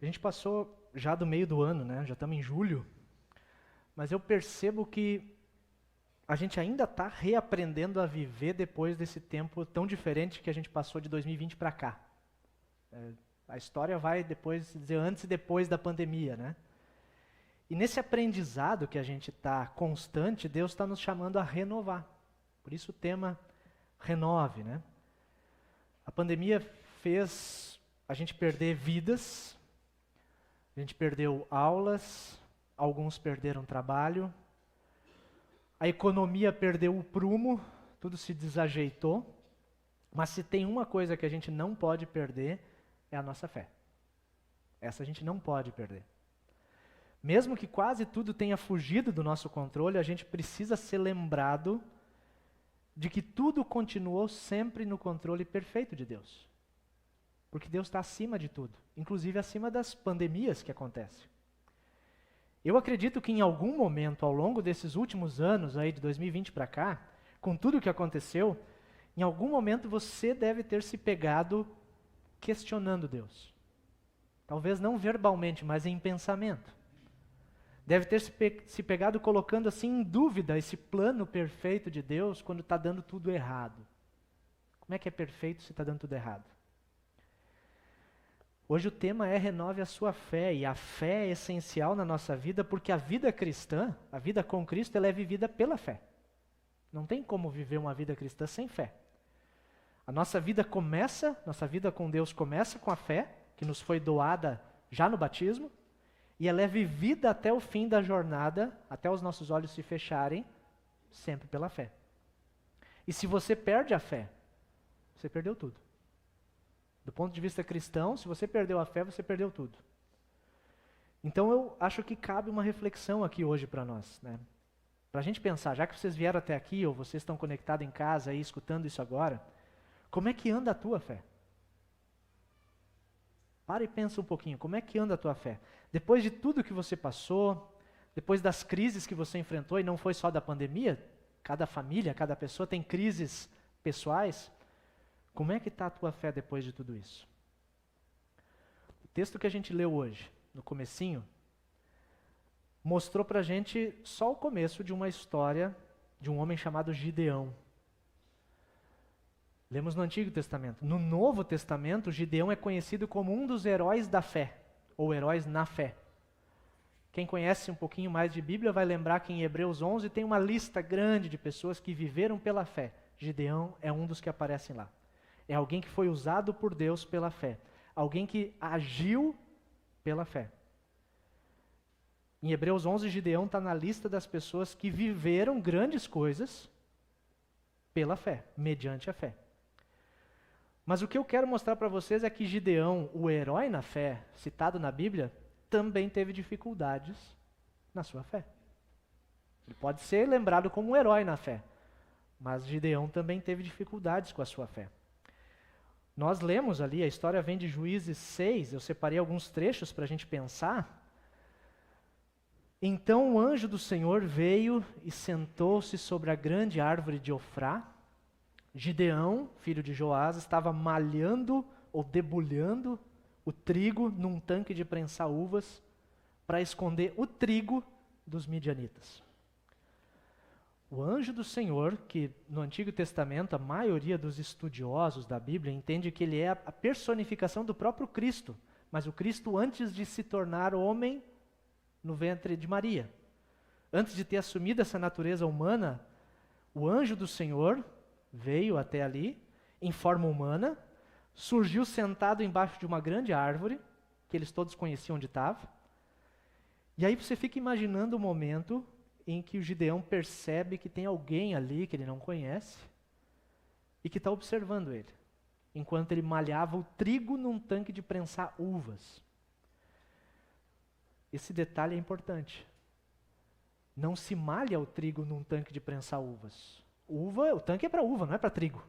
A gente passou já do meio do ano, né? Já estamos em julho, mas eu percebo que a gente ainda está reaprendendo a viver depois desse tempo tão diferente que a gente passou de 2020 para cá. A história vai depois dizer antes e depois da pandemia, né? E nesse aprendizado que a gente está constante, Deus está nos chamando a renovar. Por isso o tema renove, né? A pandemia fez a gente perder vidas, a gente perdeu aulas, alguns perderam trabalho, a economia perdeu o prumo, tudo se desajeitou, mas se tem uma coisa que a gente não pode perder, é a nossa fé. Essa a gente não pode perder. Mesmo que quase tudo tenha fugido do nosso controle, a gente precisa ser lembrado de que tudo continuou sempre no controle perfeito de Deus. Porque Deus está acima de tudo, inclusive acima das pandemias que acontecem. Eu acredito que em algum momento, ao longo desses últimos anos, aí de 2020 para cá, com tudo o que aconteceu, em algum momento você deve ter se pegado questionando Deus. Talvez não verbalmente, mas em pensamento. Deve ter se pegado colocando assim em dúvida esse plano perfeito de Deus quando está dando tudo errado. Como é que é perfeito se está dando tudo errado? Hoje o tema é renove a sua fé, e a fé é essencial na nossa vida porque a vida cristã, a vida com Cristo, ela é vivida pela fé. Não tem como viver uma vida cristã sem fé. A nossa vida com Deus começa com a fé, que nos foi doada já no batismo, e ela é vivida até o fim da jornada, até os nossos olhos se fecharem, sempre pela fé. E se você perde a fé, você perdeu tudo. Do ponto de vista cristão, se você perdeu a fé, você perdeu tudo. Então eu acho que cabe uma reflexão aqui hoje para nós, né? Para a gente pensar, já que vocês vieram até aqui, ou vocês estão conectados em casa aí, escutando isso agora, como é que anda a tua fé? Para e pensa um pouquinho, como é que anda a tua fé? Depois de tudo que você passou, depois das crises que você enfrentou, e não foi só da pandemia, cada família, cada pessoa tem crises pessoais, como é que está a tua fé depois de tudo isso? O texto que a gente leu hoje, no comecinho, mostrou para a gente só o começo de uma história de um homem chamado Gideão. Lemos no Antigo Testamento. No Novo Testamento, Gideão é conhecido como um dos heróis da fé, ou heróis na fé. Quem conhece um pouquinho mais de Bíblia vai lembrar que em Hebreus 11 tem uma lista grande de pessoas que viveram pela fé. Gideão é um dos que aparecem lá. É alguém que foi usado por Deus pela fé. Alguém que agiu pela fé. Em Hebreus 11, Gideão está na lista das pessoas que viveram grandes coisas pela fé, mediante a fé. Mas o que eu quero mostrar para vocês é que Gideão, o herói na fé, citado na Bíblia, também teve dificuldades na sua fé. Ele pode ser lembrado como um herói na fé, mas Gideão também teve dificuldades com a sua fé. Nós lemos ali, a história vem de Juízes 6, eu separei alguns trechos para a gente pensar. Então o anjo do Senhor veio e sentou-se sobre a grande árvore de Ofrá. Gideão, filho de Joás, estava malhando ou debulhando o trigo num tanque de prensar uvas para esconder o trigo dos midianitas. O anjo do Senhor, que no Antigo Testamento a maioria dos estudiosos da Bíblia entende que ele é a personificação do próprio Cristo, mas o Cristo antes de se tornar homem no ventre de Maria. Antes de ter assumido essa natureza humana, o anjo do Senhor veio até ali, em forma humana, surgiu sentado embaixo de uma grande árvore, que eles todos conheciam onde estava, e aí você fica imaginando o momento em que o Gideão percebe que tem alguém ali que ele não conhece e que está observando ele, enquanto ele malhava o trigo num tanque de prensar uvas. Esse detalhe é importante. Não se malha o trigo num tanque de prensar uvas. O tanque é para uva, não é para trigo.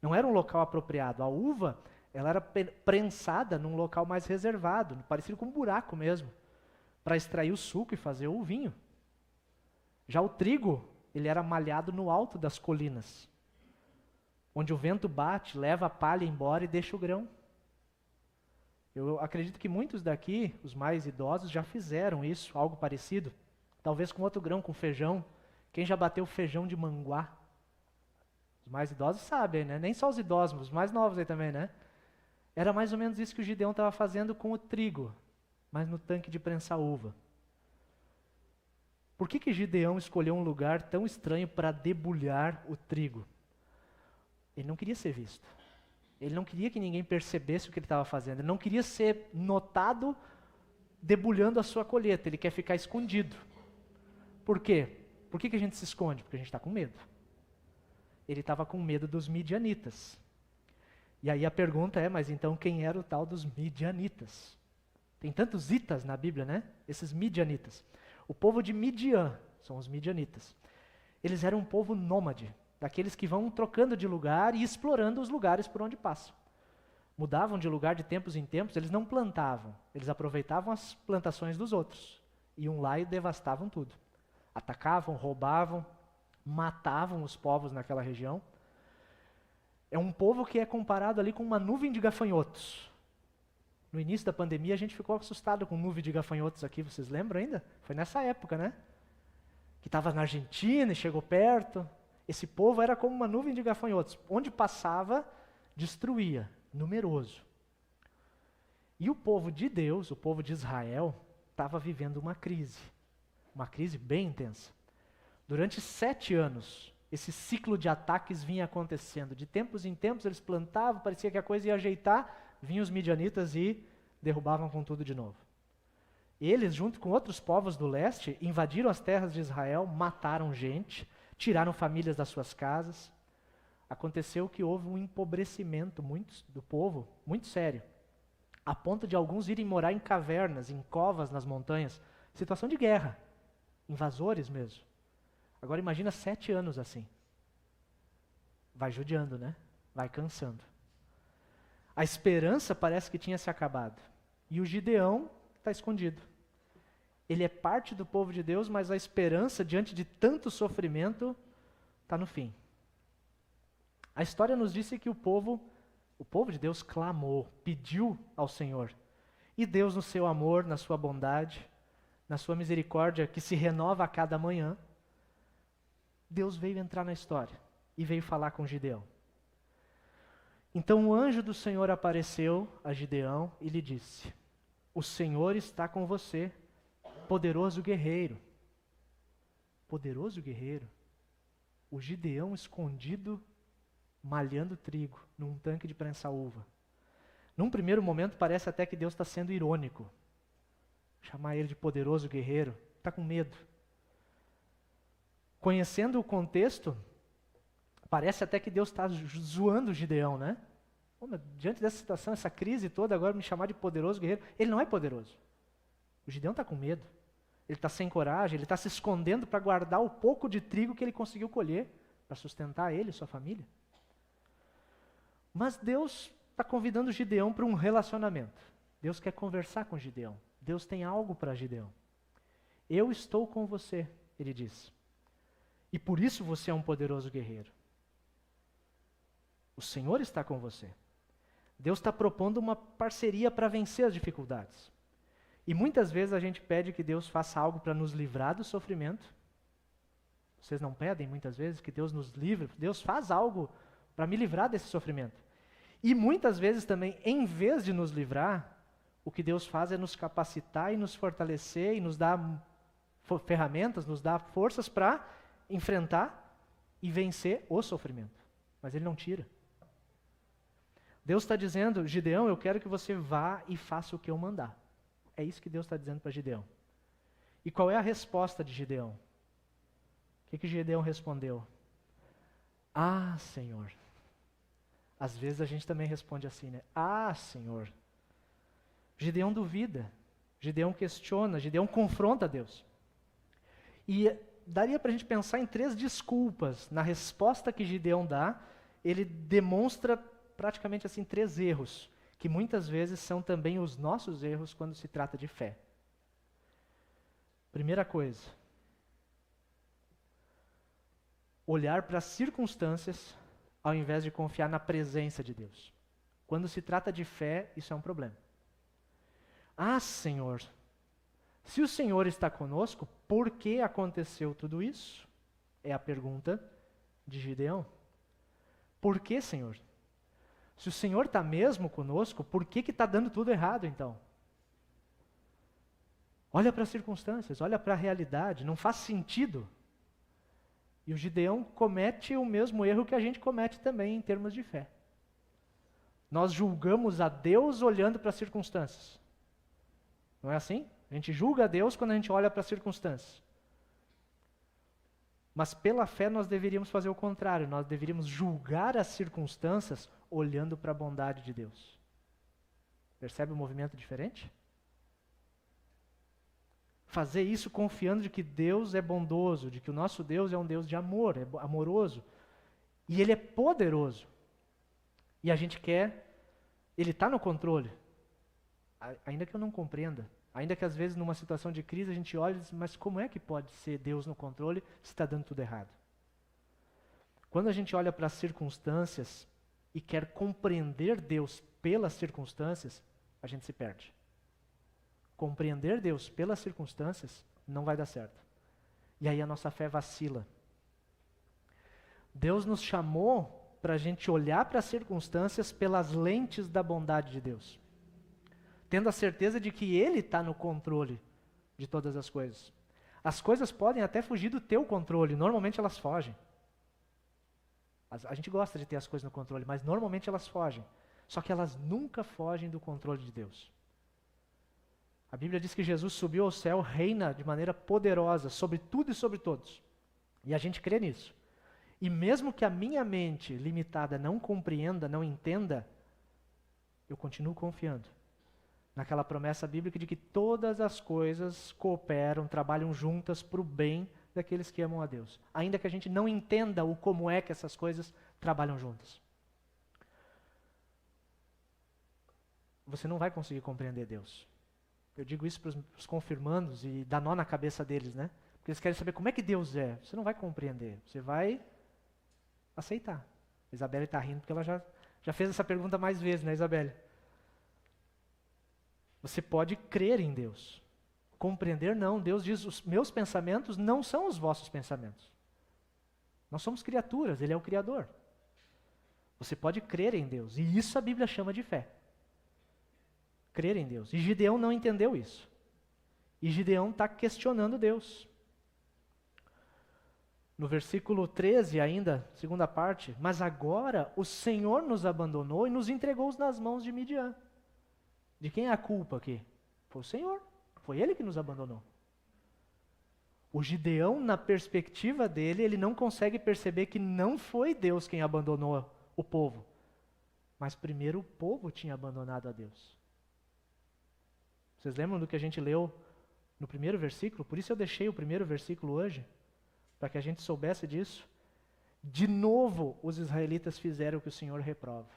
Não era um local apropriado. A uva, ela era prensada num local mais reservado, parecido com um buraco mesmo, para extrair o suco e fazer o vinho. Já o trigo, ele era malhado no alto das colinas, onde o vento bate, leva a palha embora e deixa o grão. Eu acredito que muitos daqui, os mais idosos, já fizeram isso, algo parecido. Talvez com outro grão, com feijão. Quem já bateu feijão de manguá? Os mais idosos sabem, né? Nem só os idosos, os mais novos aí também, né? Era mais ou menos isso que o Gideão estava fazendo com o trigo, mas no tanque de prensar uva. Por que Gideão escolheu um lugar tão estranho para debulhar o trigo? Ele não queria ser visto. Ele não queria que ninguém percebesse o que ele estava fazendo. Ele não queria ser notado debulhando a sua colheita. Ele quer ficar escondido. Por quê? Por que a gente se esconde? Porque a gente está com medo. Ele estava com medo dos midianitas. E aí a pergunta é, mas então quem era o tal dos midianitas? Tem tantos itas na Bíblia, né? Esses midianitas. O povo de Midian são os midianitas. Eles eram um povo nômade, daqueles que vão trocando de lugar e explorando os lugares por onde passam. Mudavam de lugar de tempos em tempos, eles não plantavam, eles aproveitavam as plantações dos outros. Iam lá e devastavam tudo. Atacavam, roubavam, matavam os povos naquela região. É um povo que é comparado ali com uma nuvem de gafanhotos. No início da pandemia a gente ficou assustado com nuvem de gafanhotos aqui, vocês lembram ainda? Foi nessa época, né? Que estava na Argentina e chegou perto. Esse povo era como uma nuvem de gafanhotos. Onde passava, destruía, numeroso. E o povo de Deus, o povo de Israel, estava vivendo uma crise bem intensa. Durante 7 anos, esse ciclo de ataques vinha acontecendo. De tempos em tempos eles plantavam, parecia que a coisa ia ajeitar, vinham os midianitas e derrubavam com tudo de novo. Eles, junto com outros povos do leste, invadiram as terras de Israel, mataram gente, tiraram famílias das suas casas. Aconteceu que houve um empobrecimento do povo, muito sério, a ponto de alguns irem morar em cavernas, em covas nas montanhas. Situação de guerra, invasores mesmo. Agora imagina 7 anos assim. Vai judiando, né? Vai cansando. A esperança parece que tinha se acabado. E o Gideão está escondido. Ele é parte do povo de Deus, mas a esperança, diante de tanto sofrimento, está no fim. A história nos disse que o povo de Deus clamou, pediu ao Senhor. E Deus, no seu amor, na sua bondade, na sua misericórdia, que se renova a cada manhã, Deus veio entrar na história e veio falar com Gideão. Então o anjo do Senhor apareceu a Gideão e lhe disse: o Senhor está com você, poderoso guerreiro. Poderoso guerreiro. O Gideão escondido, malhando trigo, num tanque de prensar uva. Num primeiro momento parece até que Deus está sendo irônico. Chamar ele de poderoso guerreiro, está com medo. Conhecendo o contexto, parece até que Deus está zoando o Gideão, né? Diante dessa situação, essa crise toda, agora me chamar de poderoso guerreiro. Ele não é poderoso. O Gideão está com medo. Ele está sem coragem, ele está se escondendo para guardar o pouco de trigo que ele conseguiu colher, para sustentar ele e sua família. Mas Deus está convidando o Gideão para um relacionamento. Deus quer conversar com Gideão. Deus tem algo para Gideão. Eu estou com você, ele diz. E por isso você é um poderoso guerreiro. O Senhor está com você. Deus está propondo uma parceria para vencer as dificuldades. E muitas vezes a gente pede que Deus faça algo para nos livrar do sofrimento. Vocês não pedem muitas vezes que Deus nos livre? Deus faz algo para me livrar desse sofrimento. E muitas vezes também, em vez de nos livrar, o que Deus faz é nos capacitar e nos fortalecer e nos dar ferramentas, nos dar forças para enfrentar e vencer o sofrimento. Mas Ele não tira. Deus está dizendo: Gideão, eu quero que você vá e faça o que eu mandar. É isso que Deus está dizendo para Gideão. E qual é a resposta de Gideão? O que Gideão respondeu? Ah, Senhor. Às vezes a gente também responde assim, né? Ah, Senhor. Gideão duvida, Gideão questiona, Gideão confronta Deus. E daria para a gente pensar em 3 desculpas. Na resposta que Gideão dá, ele demonstra praticamente assim 3 erros, que muitas vezes são também os nossos erros quando se trata de fé. Primeira coisa, olhar para as circunstâncias ao invés de confiar na presença de Deus. Quando se trata de fé, isso é um problema. Ah, Senhor, se o Senhor está conosco, por que aconteceu tudo isso? É a pergunta de Gideão. Por que, Senhor? Se o Senhor está mesmo conosco, por que está dando tudo errado então? Olha para as circunstâncias, olha para a realidade, não faz sentido. E o Gideão comete o mesmo erro que a gente comete também em termos de fé. Nós julgamos a Deus olhando para as circunstâncias. Não é assim? A gente julga a Deus quando a gente olha para as circunstâncias. Mas pela fé nós deveríamos fazer o contrário, nós deveríamos julgar as circunstâncias olhando para a bondade de Deus. Percebe o movimento diferente? Fazer isso confiando de que Deus é bondoso, de que o nosso Deus é um Deus de amor, é amoroso. E Ele é poderoso. E a gente quer, Ele está no controle. Ainda que eu não compreenda. Ainda que às vezes numa situação de crise a gente olha e diz, mas como é que pode ser Deus no controle se está dando tudo errado? Quando a gente olha para as circunstâncias e quer compreender Deus pelas circunstâncias, a gente se perde. Compreender Deus pelas circunstâncias não vai dar certo. E aí a nossa fé vacila. Deus nos chamou para a gente olhar para as circunstâncias pelas lentes da bondade de Deus, tendo a certeza de que Ele está no controle de todas as coisas. As coisas podem até fugir do teu controle, normalmente elas fogem. A gente gosta de ter as coisas no controle, mas normalmente elas fogem. Só que elas nunca fogem do controle de Deus. A Bíblia diz que Jesus subiu ao céu, reina de maneira poderosa sobre tudo e sobre todos. E a gente crê nisso. E mesmo que a minha mente limitada não compreenda, não entenda, eu continuo confiando naquela promessa bíblica de que todas as coisas cooperam, trabalham juntas para o bem daqueles que amam a Deus. Ainda que a gente não entenda o como é que essas coisas trabalham juntas. Você não vai conseguir compreender Deus. Eu digo isso para os confirmandos e dá nó na cabeça deles, né? Porque eles querem saber como é que Deus é. Você não vai compreender, você vai aceitar. A Isabelle está rindo porque ela já fez essa pergunta mais vezes, né, Isabelle? Você pode crer em Deus. Compreender, não. Deus diz, os meus pensamentos não são os vossos pensamentos. Nós somos criaturas, Ele é o Criador. Você pode crer em Deus, e isso a Bíblia chama de fé. Crer em Deus. E Gideão não entendeu isso. E Gideão está questionando Deus. No versículo 13 ainda, segunda parte, mas agora o Senhor nos abandonou e nos entregou nas mãos de Midian. De quem é a culpa aqui? Foi o Senhor. Foi Ele que nos abandonou. O Gideão, na perspectiva dele, ele não consegue perceber que não foi Deus quem abandonou o povo. Mas primeiro o povo tinha abandonado a Deus. Vocês lembram do que a gente leu no primeiro versículo? Por isso eu deixei o primeiro versículo hoje, para que a gente soubesse disso. De novo os israelitas fizeram o que o Senhor reprova.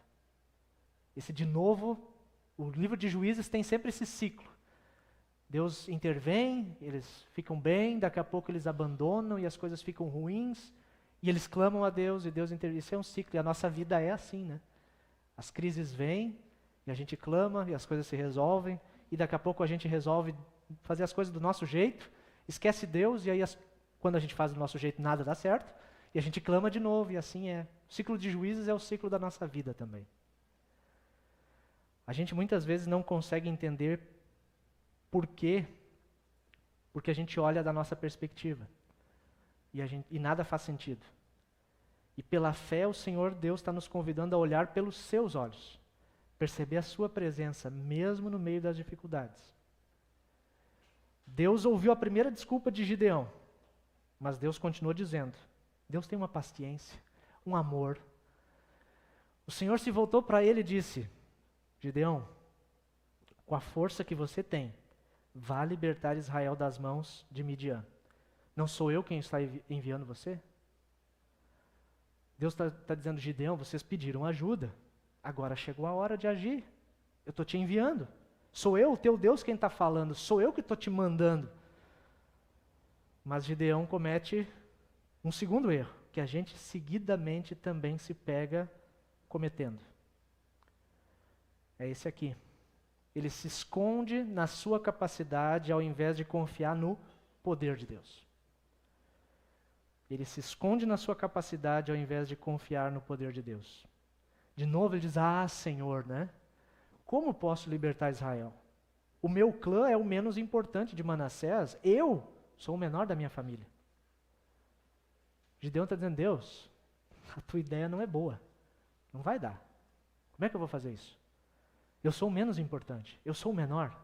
Esse de novo, o livro de Juízes tem sempre esse ciclo. Deus intervém, eles ficam bem, daqui a pouco eles abandonam e as coisas ficam ruins, e eles clamam a Deus e Deus intervém. Isso é um ciclo, e a nossa vida é assim, né? As crises vêm, e a gente clama, e as coisas se resolvem, e daqui a pouco a gente resolve fazer as coisas do nosso jeito, esquece Deus, e aí quando a gente faz do nosso jeito nada dá certo, e a gente clama de novo, e assim é. O ciclo de Juízes é o ciclo da nossa vida também. A gente muitas vezes não consegue entender por quê, porque a gente olha da nossa perspectiva, e nada faz sentido. E pela fé o Senhor Deus está nos convidando a olhar pelos seus olhos, perceber a sua presença, mesmo no meio das dificuldades. Deus ouviu a primeira desculpa de Gideão, mas Deus continuou dizendo, Deus tem uma paciência, um amor. O Senhor se voltou para ele e disse, Gideão, com a força que você tem, vá libertar Israel das mãos de Midian. Não sou eu quem está enviando você? Deus está dizendo, Gideão, vocês pediram ajuda. Agora chegou a hora de agir. Eu estou te enviando. Sou eu, o teu Deus, quem está falando. Sou eu que estou te mandando. Mas Gideão comete um segundo erro, que a gente seguidamente também se pega cometendo. É esse aqui. Ele se esconde na sua capacidade ao invés de confiar no poder de Deus. Ele se esconde na sua capacidade ao invés de confiar no poder de Deus. De novo ele diz, Senhor, né? Como posso libertar Israel? O meu clã é o menos importante de Manassés, eu sou o menor da minha família. Gideão está dizendo, Deus, a tua ideia não é boa, não vai dar. Como é que eu vou fazer isso? Eu sou o menos importante, eu sou o menor.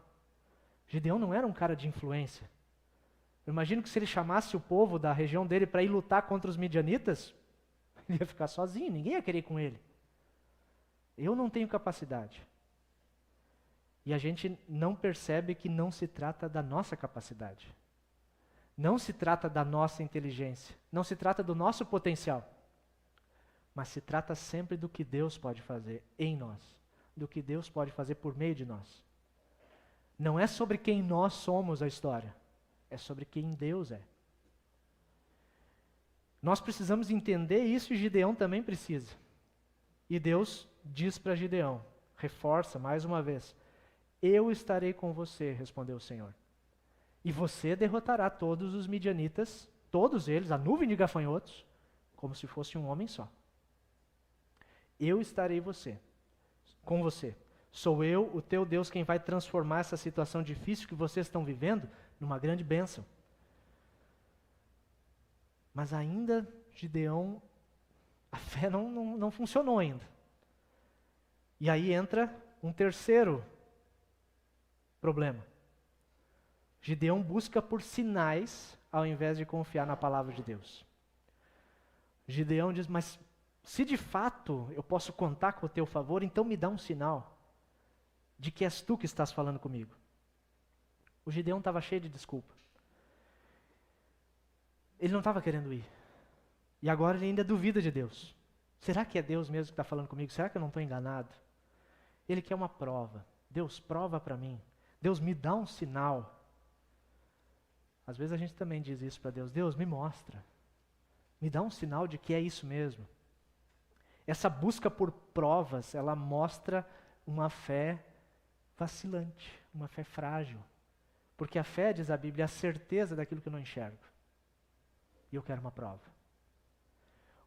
Gideão não era um cara de influência. Eu imagino que se ele chamasse o povo da região dele para ir lutar contra os midianitas, ele ia ficar sozinho, ninguém ia querer ir com ele. Eu não tenho capacidade. E a gente não percebe que não se trata da nossa capacidade. Não se trata da nossa inteligência. Não se trata do nosso potencial. Mas se trata sempre do que Deus pode fazer em nós. Do que Deus pode fazer por meio de nós. Não é sobre quem nós somos a história. É sobre quem Deus é. Nós precisamos entender isso e Gideão também precisa. E Deus diz para Gideão, reforça mais uma vez, eu estarei com você, respondeu o Senhor. E você derrotará todos os midianitas, todos eles, a nuvem de gafanhotos, como se fosse um homem só. Eu estarei com você. Sou eu, o teu Deus, quem vai transformar essa situação difícil que vocês estão vivendo numa grande bênção. Mas ainda, Gideão, a fé não funcionou ainda. E aí entra um terceiro problema. Gideão busca por sinais ao invés de confiar na palavra de Deus. Gideão diz, mas se de fato eu posso contar com o teu favor, então me dá um sinal de que és tu que estás falando comigo. O Gideão estava cheio de desculpa. Ele não estava querendo ir. E agora ele ainda duvida de Deus. Será que é Deus mesmo que está falando comigo? Será que eu não estou enganado? Ele quer uma prova. Deus, prova para mim. Deus, me dá um sinal. Às vezes a gente também diz isso para Deus. Deus, me mostra. Me dá um sinal de que é isso mesmo. Essa busca por provas, ela mostra uma fé vacilante, uma fé frágil. Porque a fé, diz a Bíblia, é a certeza daquilo que eu não enxergo. E eu quero uma prova.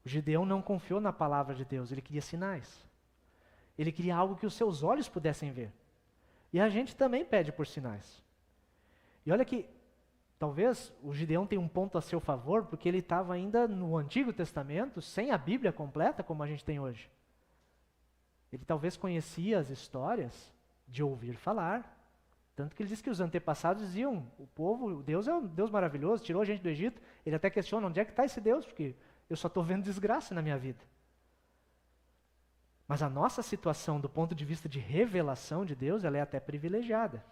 O Gideão não confiou na palavra de Deus, ele queria sinais. Ele queria algo que os seus olhos pudessem ver. E a gente também pede por sinais. E olha que, talvez o Gideão tenha um ponto a seu favor, porque ele estava ainda no Antigo Testamento, sem a Bíblia completa, como a gente tem hoje. Ele talvez conhecia as histórias de ouvir falar. Tanto que ele diz que os antepassados diziam, o povo, o Deus é um Deus maravilhoso, tirou a gente do Egito. Ele até questiona, onde é que está esse Deus? Porque eu só estou vendo desgraça na minha vida. Mas a nossa situação, do ponto de vista de revelação de Deus, ela é até privilegiada.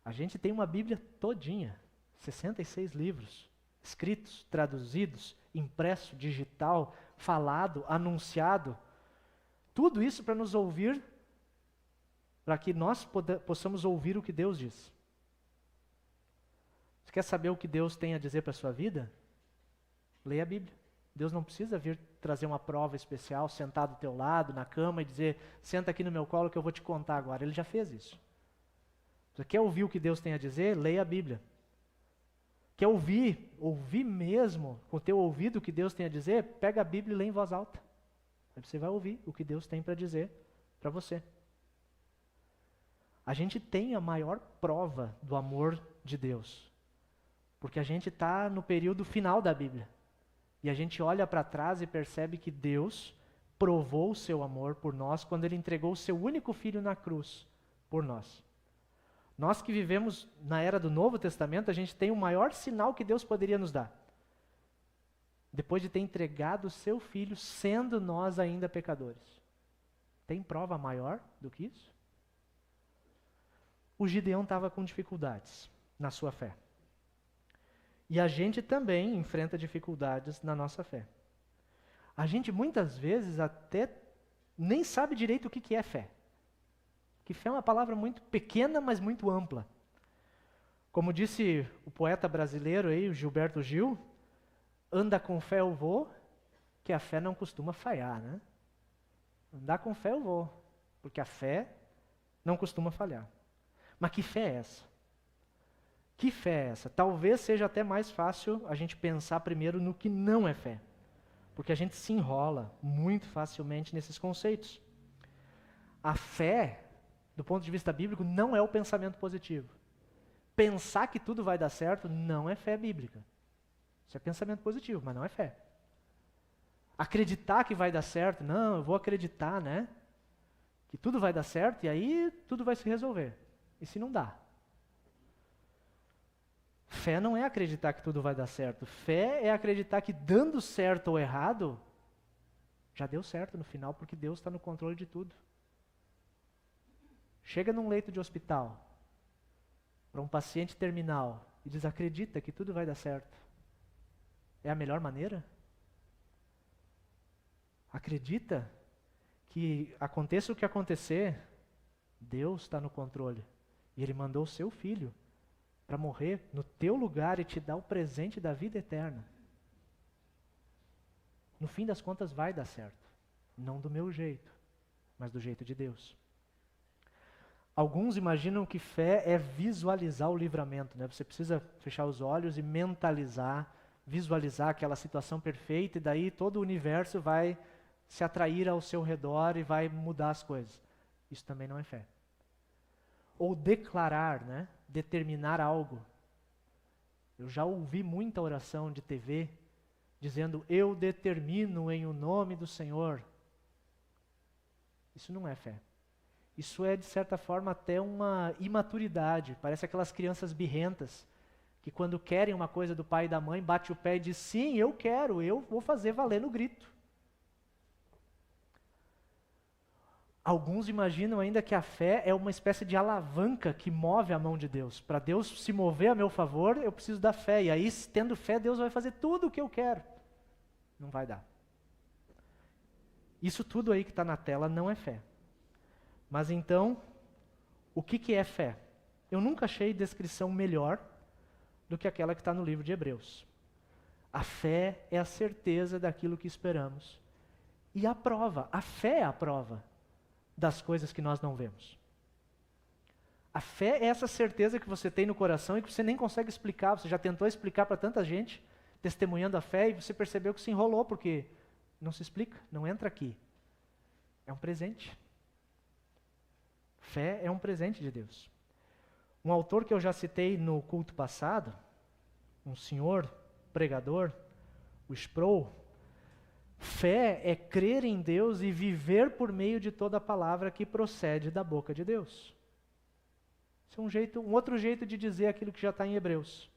A gente tem uma Bíblia todinha, 66 livros, escritos, traduzidos, impresso, digital, falado, anunciado. Tudo isso para nos ouvir, para que nós possamos ouvir o que Deus diz. Você quer saber o que Deus tem a dizer para a sua vida? Leia a Bíblia. Deus não precisa vir trazer uma prova especial, sentar do teu lado, na cama e dizer, senta aqui no meu colo que eu vou te contar agora. Ele já fez isso. Você quer ouvir o que Deus tem a dizer? Leia a Bíblia. Quer ouvir mesmo, com o teu ouvido o que Deus tem a dizer? Pega a Bíblia e lê em voz alta. Aí você vai ouvir o que Deus tem para dizer para você. A gente tem a maior prova do amor de Deus. Porque a gente está no período final da Bíblia. E a gente olha para trás e percebe que Deus provou o seu amor por nós quando Ele entregou o seu único Filho na cruz por nós. Nós que vivemos na era do Novo Testamento, a gente tem o maior sinal que Deus poderia nos dar. Depois de ter entregado o seu Filho, sendo nós ainda pecadores. Tem prova maior do que isso? O Gideão estava com dificuldades na sua fé. E a gente também enfrenta dificuldades na nossa fé. A gente muitas vezes até nem sabe direito o que é fé. Que fé é uma palavra muito pequena, mas muito ampla. Como disse o poeta brasileiro aí, o Gilberto Gil, anda com fé eu vou, que a fé não costuma falhar, né? Andar com fé eu vou, porque a fé não costuma falhar. Mas que fé é essa? Que fé é essa? Talvez seja até mais fácil a gente pensar primeiro no que não é fé. Porque a gente se enrola muito facilmente nesses conceitos. A fé, do ponto de vista bíblico, não é o pensamento positivo. Pensar que tudo vai dar certo não é fé bíblica. Isso é pensamento positivo, mas não é fé. Acreditar que vai dar certo, não, eu vou acreditar, né? Que tudo vai dar certo e aí tudo vai se resolver. E se não dá? Fé não é acreditar que tudo vai dar certo. Fé é acreditar que dando certo ou errado, já deu certo no final, porque Deus está no controle de tudo. Chega num leito de hospital, para um paciente terminal, e diz, acredita que tudo vai dar certo. É a melhor maneira? Acredita que aconteça o que acontecer, Deus está no controle. E Ele mandou o seu Filho para morrer no teu lugar e te dar o presente da vida eterna. No fim das contas vai dar certo. Não do meu jeito, mas do jeito de Deus. Alguns imaginam que fé é visualizar o livramento, né? Você precisa fechar os olhos e mentalizar, visualizar aquela situação perfeita e daí todo o universo vai se atrair ao seu redor e vai mudar as coisas. Isso também não é fé. Ou declarar, né? Determinar algo. Eu já ouvi muita oração de TV dizendo, eu determino em o nome do Senhor. Isso não é fé. Isso é, de certa forma, até uma imaturidade. Parece aquelas crianças birrentas, que quando querem uma coisa do pai e da mãe, bate o pé e diz, sim, eu quero, eu vou fazer valer no grito. Alguns imaginam ainda que a fé é uma espécie de alavanca que move a mão de Deus. Para Deus se mover a meu favor, eu preciso da fé. E aí, tendo fé, Deus vai fazer tudo o que eu quero. Não vai dar. Isso tudo aí que está na tela não é fé. Mas então, o que é fé? Eu nunca achei descrição melhor do que aquela que está no livro de Hebreus. A fé é a certeza daquilo que esperamos. E a prova, a fé é a prova das coisas que nós não vemos. A fé é essa certeza que você tem no coração e que você nem consegue explicar. Você já tentou explicar para tanta gente, testemunhando a fé, e você percebeu que se enrolou, porque não se explica, não entra aqui. É um presente. Fé é um presente de Deus. Um autor que eu já citei no culto passado, um senhor pregador, o Sproul, fé é crer em Deus e viver por meio de toda a palavra que procede da boca de Deus. Esse é um outro jeito de dizer aquilo que já está em Hebreus.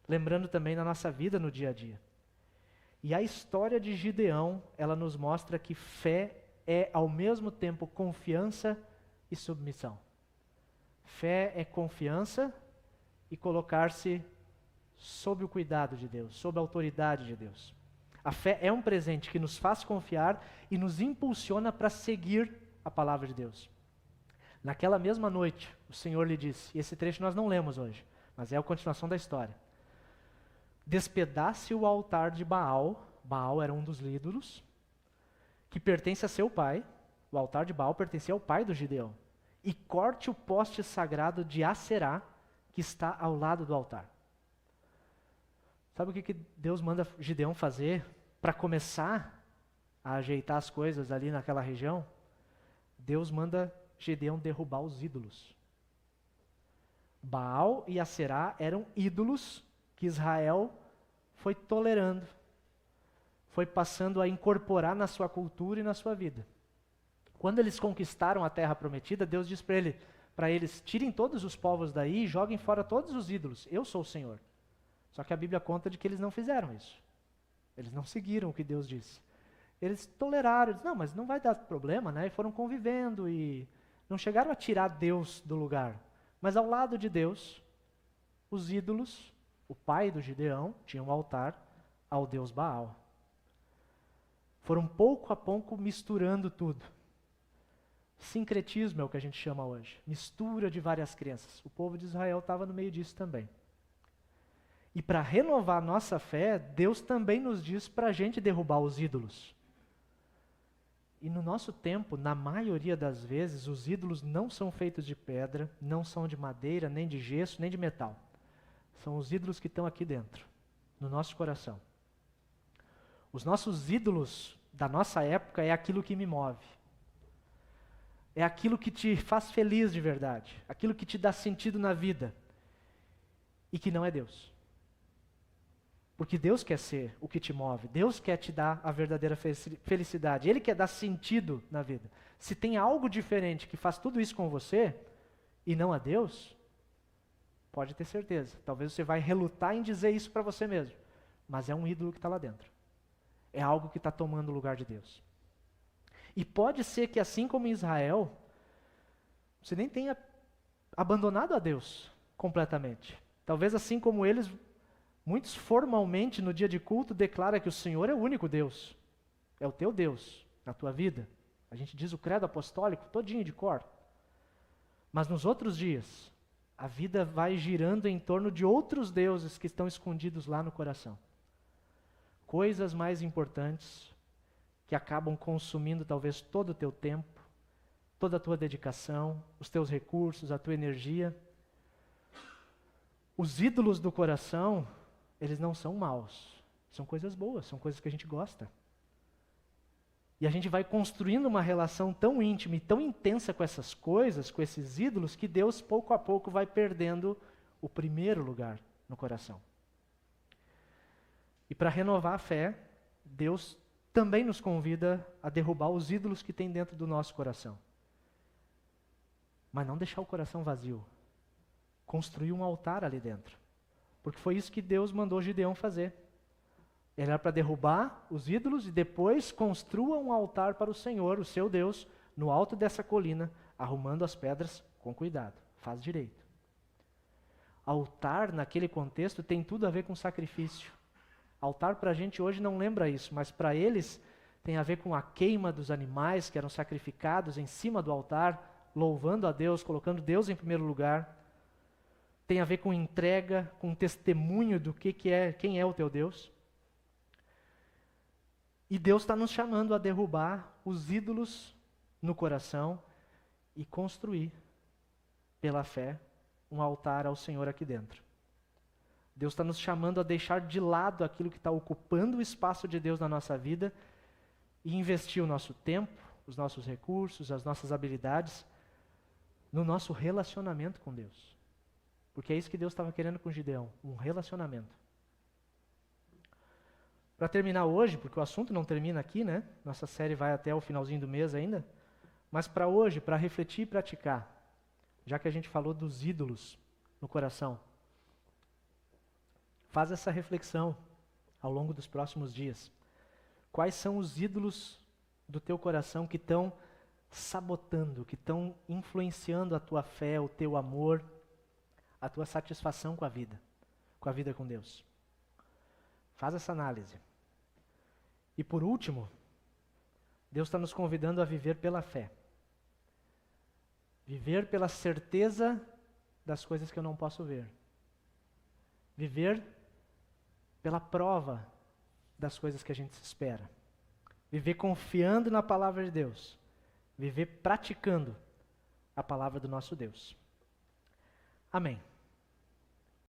Lembrando também na nossa vida no dia a dia. E a história de Gideão, ela nos mostra que fé é ao mesmo tempo confiança e submissão. Fé é confiança e colocar-se sob o cuidado de Deus, sob a autoridade de Deus. A fé é um presente que nos faz confiar e nos impulsiona para seguir a palavra de Deus. Naquela mesma noite, o Senhor lhe disse, e esse trecho nós não lemos hoje, mas é a continuação da história. Despedace o altar de Baal, Baal era um dos ídolos, que pertence a seu pai, o altar de Baal pertencia ao pai do Gideão, e corte o poste sagrado de Aserá, que está ao lado do altar. Sabe o que Deus manda Gideão fazer para começar a ajeitar as coisas ali naquela região? Deus manda Gideão derrubar os ídolos. Baal e Aserá eram ídolos que Israel foi tolerando, foi passando a incorporar na sua cultura e na sua vida. Quando eles conquistaram a terra prometida, Deus diz para eles, tirem todos os povos daí e joguem fora todos os ídolos, eu sou o Senhor. Só que a Bíblia conta de que eles não fizeram isso. Eles não seguiram o que Deus disse. Eles toleraram, não, mas não vai dar problema, né? E foram convivendo e não chegaram a tirar Deus do lugar. Mas ao lado de Deus, os ídolos, o pai do Gideão tinha um altar ao Deus Baal. Foram pouco a pouco misturando tudo. Sincretismo é o que a gente chama hoje. Mistura de várias crenças. O povo de Israel estava no meio disso também. E para renovar nossa fé, Deus também nos diz para a gente derrubar os ídolos. E no nosso tempo, na maioria das vezes, os ídolos não são feitos de pedra, não são de madeira, nem de gesso, nem de metal. São os ídolos que estão aqui dentro, no nosso coração. Os nossos ídolos da nossa época é aquilo que me move. É aquilo que te faz feliz de verdade, aquilo que te dá sentido na vida. E que não é Deus. Porque Deus quer ser o que te move, Deus quer te dar a verdadeira felicidade, Ele quer dar sentido na vida. Se tem algo diferente que faz tudo isso com você, e não a Deus, pode ter certeza, talvez você vai relutar em dizer isso para você mesmo, mas é um ídolo que está lá dentro. É algo que está tomando o lugar de Deus. E pode ser que assim como em Israel, você nem tenha abandonado a Deus completamente. Talvez assim como eles, muitos formalmente no dia de culto declaram que o Senhor é o único Deus. É o teu Deus na tua vida. A gente diz o credo apostólico todinho de cor. Mas nos outros dias, a vida vai girando em torno de outros deuses que estão escondidos lá no coração. Coisas mais importantes que acabam consumindo talvez todo o teu tempo, toda a tua dedicação, os teus recursos, a tua energia. Os ídolos do coração, eles não são maus, são coisas boas, são coisas que a gente gosta. E a gente vai construindo uma relação tão íntima e tão intensa com essas coisas, com esses ídolos, que Deus pouco a pouco vai perdendo o primeiro lugar no coração. E para renovar a fé, Deus também nos convida a derrubar os ídolos que tem dentro do nosso coração. Mas não deixar o coração vazio. Construir um altar ali dentro. Porque foi isso que Deus mandou Gideão fazer. Ele era para derrubar os ídolos e depois construa um altar para o Senhor, o seu Deus, no alto dessa colina, arrumando as pedras com cuidado. Faz direito. Altar, naquele contexto, tem tudo a ver com sacrifício. Altar para a gente hoje não lembra isso, mas para eles tem a ver com a queima dos animais que eram sacrificados em cima do altar, louvando a Deus, colocando Deus em primeiro lugar. Tem a ver com entrega, com testemunho do que é, quem é o teu Deus. E Deus está nos chamando a derrubar os ídolos no coração e construir, pela fé, um altar ao Senhor aqui dentro. Deus está nos chamando a deixar de lado aquilo que está ocupando o espaço de Deus na nossa vida e investir o nosso tempo, os nossos recursos, as nossas habilidades no nosso relacionamento com Deus. Porque é isso que Deus estava querendo com Gideão, um relacionamento. Para terminar hoje, porque o assunto não termina aqui, né? Nossa série vai até o finalzinho do mês ainda. Mas para hoje, para refletir e praticar, já que a gente falou dos ídolos no coração, faz essa reflexão ao longo dos próximos dias. Quais são os ídolos do teu coração que estão sabotando, que estão influenciando a tua fé, o teu amor, a tua satisfação com a vida com Deus? Faz essa análise. E por último, Deus está nos convidando a viver pela fé. Viver pela certeza das coisas que eu não posso ver. Viver pela prova das coisas que a gente se espera. Viver confiando na palavra de Deus. Viver praticando a palavra do nosso Deus. Amém.